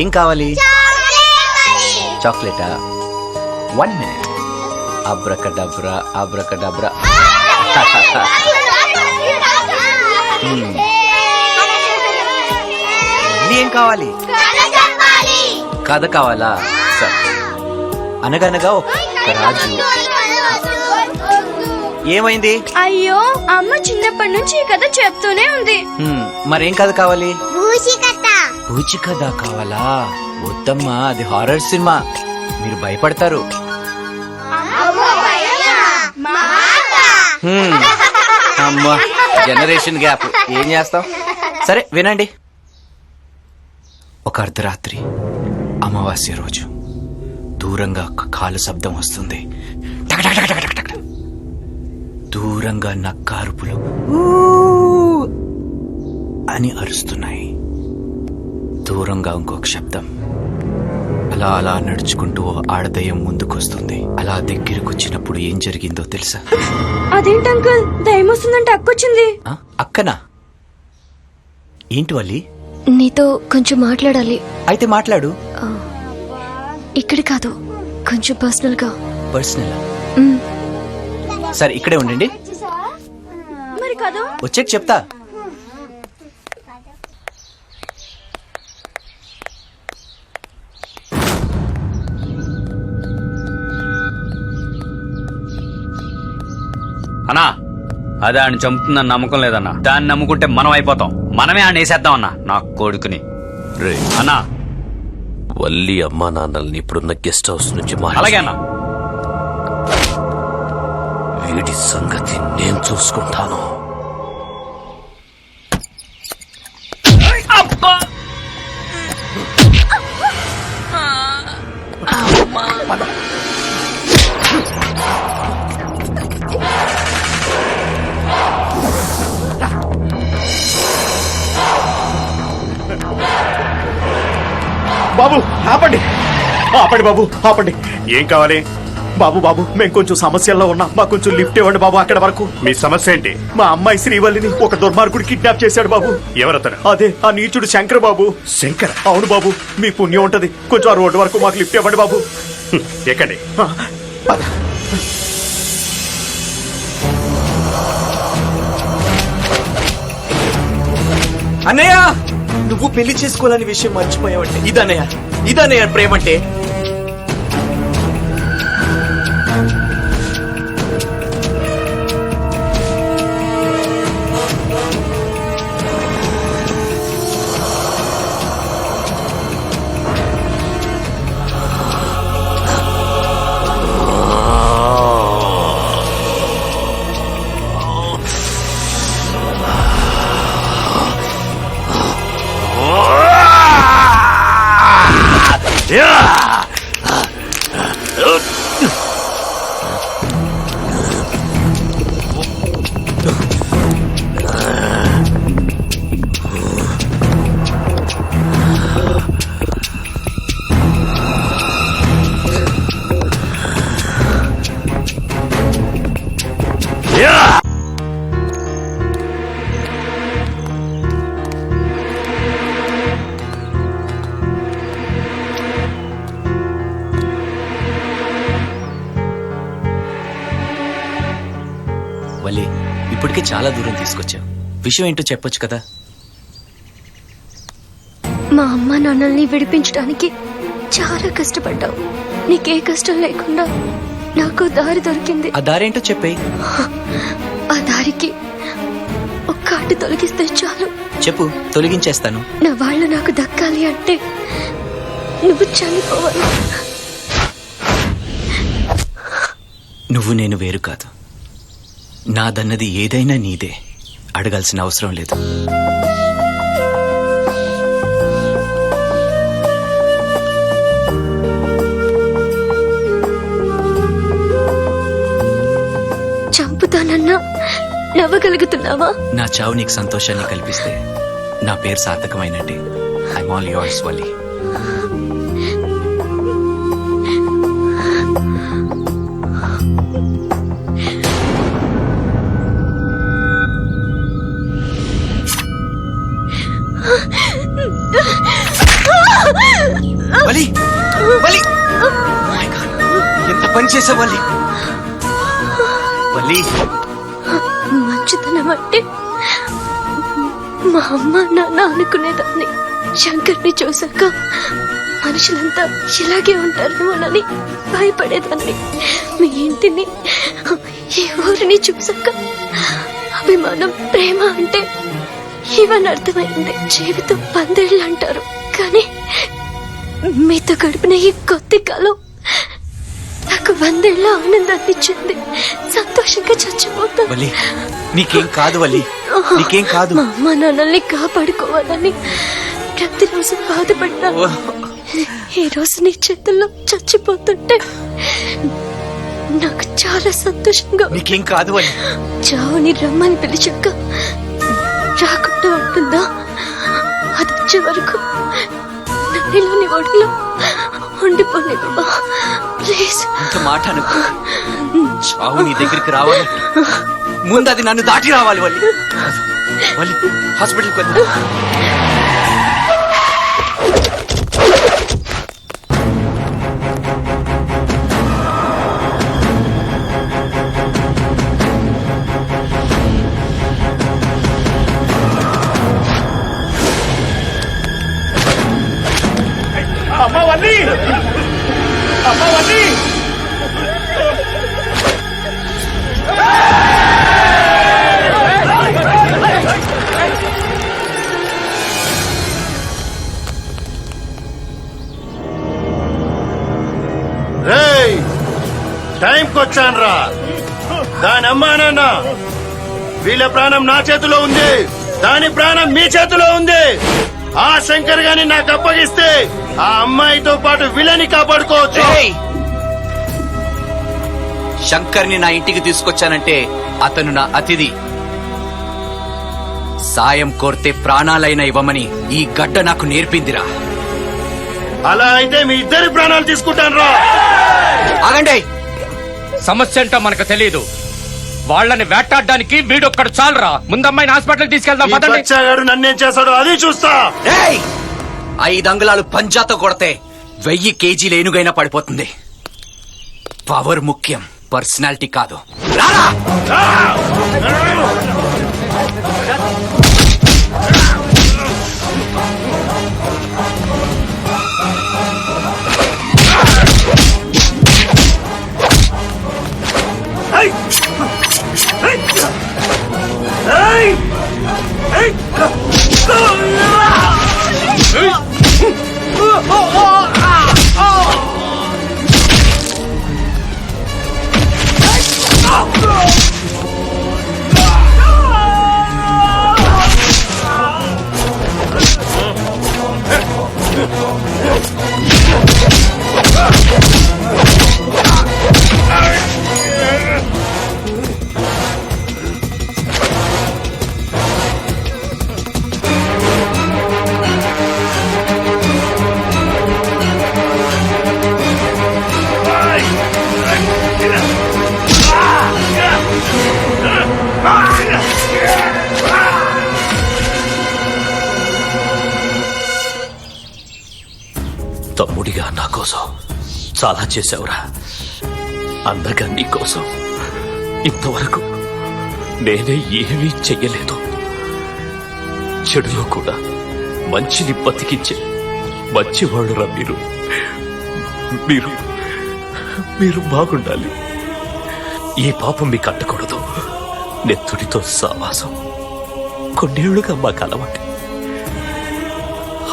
ఏం కావాలి? చాక్లెటా? 1 minute. అబ్రకడబ్రా అబ్రకడబ్రా. మళ్ళీ ఏం కావాలి? కథ కావాలా? సరే. అనగనగా ఒక రాజు. ఏమైంది? అయ్యో, అమ్మ చిన్నప్పటి నుంచి ఈ కథ చెప్తూనే ఉంది. మరేం కథ కావాలి? పూచి కథ కావాలా? వద్దమ్మా, అది హారర్ సినిమా, మీరు భయపడతారు. అమ్మా, జనరేషన్ గ్యాప్, ఏం చేస్తాం? సరే వినండి. ఒక అర్ధరాత్రి అమావాస్య రోజు దూరంగా కాలు శబ్దం వస్తుంది. దూరంగా నక్కారుపులు అని అరుస్తున్నాయి. దూరంగా ఇంకొక శబ్దం. అలా అలా నడుచుకుంటూ ఆడదయ్యం ముందుకొస్తుంది. అలా దగ్గరకు వచ్చినప్పుడు ఏం జరిగిందో తెలుసా? అదేంటి అంకుల్, దయ్యం వస్తుందంటే అక్కొచ్చింది. అక్కనా? ఏంటి వల్లి? నీతో కొంచెం మాట్లాడాలి. అయితే మాట్లాడు. ఇక్కడ కాదు, కొంచెం పర్సనల్ గా. పర్సనల్? సరే ఇక్కడే ఉండండి. మరి కాదు, వచ్చాక చెప్తా. అన్నా, అదే ఆయన చంపుతుందని నమ్మకం లేదన్నా. దాన్ని నమ్ముకుంటే మనం అయిపోతాం. మనమే ఆయన వేసేద్దాం అన్నా, నా కొడుకుని. అన్నా, వల్లి అమ్మా నాన్నల్ని ఇప్పుడున్న గెస్ట్ హౌస్ నుంచి అలాగే అన్నా. వీడి సంగతి నేను చూసుకుంటాను. బాబు ఆపండి, ఆపండి బాబు, ఆపండి. ఏం కావాలి? బాబు బాబు, మేము కొంచెం సమస్యల్లో ఉన్నాం, మాకు కొంచెం లిఫ్ట్ ఇవ్వండి బాబు. అక్కడ వరకు. మీ సమస్య ఏంటి? మా అమ్మాయి శ్రీవల్లిని ఒక దుర్మార్గుడు కిడ్నాప్ చేశాడు బాబు. ఎవరతను? అదే ఆ నీచుడు శంకర్ బాబు. శంకర్? అవును బాబు, మీ పుణ్యం ఉంటది, కొంచెం ఆ రోడ్డు వరకు మాకు లిఫ్ట్ ఇవ్వండి బాబు. ఎక్కండి. అన్నయ్య, నువ్వు పెళ్లి చేసుకోవాలని విషయం మర్చిపోయావంటే ఇదన్నయ్య ప్రేమంటే. వల్లి, ఇప్పటికే చాలా దూరం తీసుకొచ్చావు. విషయం ఏంటో చెప్పొచ్చు కదా. మా అమ్మ నాన్నల్ని విడిపించడానికి చాలా కష్టపడ్డావు. నీకే కష్టం లేకుండా నాకు దారి దొరికింది. ఆ దారేంటో చెప్పే. ఆ దారికి ఒక్క అడ్డు తొలగిస్తే చాలు. చెప్పు, తొలగించేస్తాను. నా వాళ్ళు నాకు దక్కాలి అంటే నువ్వు చనిపోవాలి. నువ్వు నేను వేరు కాదు. నాదన్నది ఏదైనా నీదే, అడగాల్సిన అవసరం లేదు. చంపుతానన్నా నవ్వగలుగుతున్నావా? నా చావు నీకు సంతోషాన్ని కల్పిస్తే నా పేరు సార్థకమైనట్టే. I'm all yours Valli. చేసావు వల్లి? వల్లి, మంచితనం అంటే మా అమ్మ నాన్న అనుకునేదాన్ని. శంకర్ని చూశాక మనుషులంతా ఇలాగే ఉంటారేమోనని భయపడేదాన్ని. మీ ఇంటిని, ఈ ఊరిని చూశాక అభిమానం, ప్రేమ అంటే ఇవని అర్థమైంది. జీవితం 10 ఏళ్ళు అంటారు, కానీ మీతో గడిపిన ఈ కొద్ది కాలం నాకు 100 ఏళ్ళ ఆనందాన్ని ఇచ్చింది. సంతోషంగా చచ్చిపోతాను. వల్లి, నీకేం కాదు వల్లి, నీకేం కాదు. మా అమ్మ నాన్నల్ని కాపాడుకోవాలని ప్రతిరోజు బాధపడ్డాను. ఈ రోజు నీ చేతుల్లో చచ్చిపోతుంటే నాకు చాలా సంతోషంగా ఉంది. నీకేం కాదు వల్లి. చావుని రమ్మని పిలిచాక రాకుండా ఉంటుందా? అది వచ్చే వరకు నన్నులోని ఒడిలో ఉండిపోలేవా? ప్లీజ్. ఇంత మాట అనుకో. చావు నీ దగ్గరికి రావాలి, ముందు అది నన్ను దాటి రావాలి. వల్లి, వల్లి, హాస్పిటల్కి వెళ్తా. అమ్మా వల్లి, అమ్మా వల్లి. రేయ్, టైంకి వచ్చాను రా. దాని అమ్మా నాన్న, వీళ్ళ ప్రాణం నా చేతిలో ఉంది, దాని ప్రాణం మీ చేతిలో ఉంది. ఆ శంకర్ గాని నాకు అప్పగిస్తే ఆ అమ్మాయితో పాటు వీళ్ళని కాపాడుకోవచ్చు. ఏయ్! శంకర్ని నా ఇంటికి తీసుకొచ్చానంటే అతను నా అతిథి. సాయం కోరితే ప్రాణాలైనా ఇవ్వమని ఈ గడ్డ నాకు నేర్పిందిరా. అలా అయితే మీ ఇద్దరి ప్రాణాలు తీసుకుంటాను రా. ఆగండి. సమస్య ఏంటో మనకు తెలియదు. వాళ్ళని వేటాడడానికి వీడొక్కడు చాలరా. ముందమ్మాయిని హాస్పిటల్ తీసుకెళ్దాం పదండి. బచ్చాగాడు నన్నేం చేశాడో అది చూస్తా. ఏయ్! 5 అంగుళాలు పంజాతో కొడితే 1000 కేజీలు ఏనుగైనా పడిపోతుంది. పవర్ ముఖ్యం, పర్సనాలిటీ కాదు. రారా! తమ్ముడిగా నా కోసం చాలా చేశావురా. అందగా నీ కోసం ఇంతవరకు నేనే ఏమీ చెయ్యలేదు. చెడులో కూడా మంచిని బతికించే మంచివాళ్ళురా మీరు. మీరు మీరు బాగుండాలి. ఈ పాపం మీకు అంటకూడదు. నెత్తుడితో సావాసం కొన్నేళ్లుగా మాకు అలవాటు.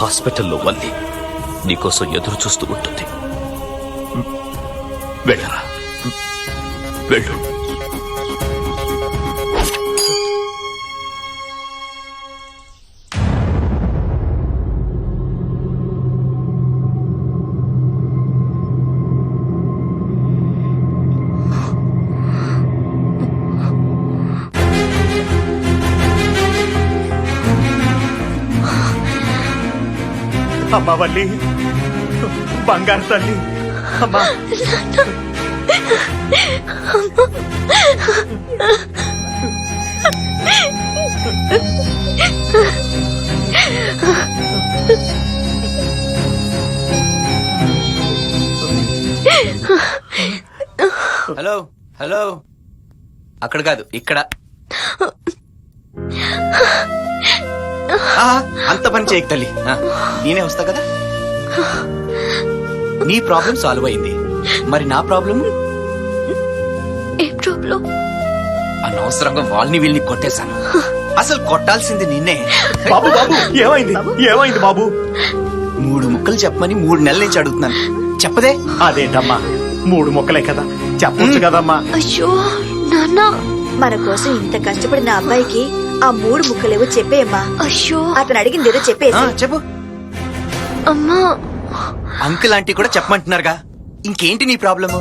హాస్పిటల్లో వల్లి నీకోసం ఎదురు చూస్తూ ఉంటుంది. వెళ్ళరా, వెళ్ళు. అమ్మా వల్లి, బంగారు తల్లి. అమ్మా హలో హలో అక్కడ కాదు ఇక్కడ. అంత పని చేయకు తల్లి. నేనే వస్తా కదా. నీ ప్రాబ్లం సాల్వ్ అయింది. మరి నా ప్రాబ్లం? ఏ ప్రాబ్లం? అనవసరంగా వాళ్ళని వీళ్ళని కొట్టేశాను. అసలు కొట్టాల్సింది నిన్నే. బాబు బాబు ఏమైంది ఏమైంది బాబు? 3 ముక్కలు చెప్పమని 3 నెలల నుంచి అడుగుతున్నాను. చెప్పదే. అదేంటమ్మా 3 మొక్కలే కదా, చెప్పొచ్చు కదమ్మా. అయ్యో నాన్న. మన కోసం ఇంత కష్టపడిన అబ్బాయికి ఆ 3 ముక్కలేవో చెప్పేయమ్మా. అయ్యో అతను అడిగింది ఏదో చెప్పేసి. చెప్పు. అమ్మా. అంకుల్ ఆంటీ కూడా చెప్పమంటున్నారుగా. ఇంకేంటి నీ ప్రాబ్లము?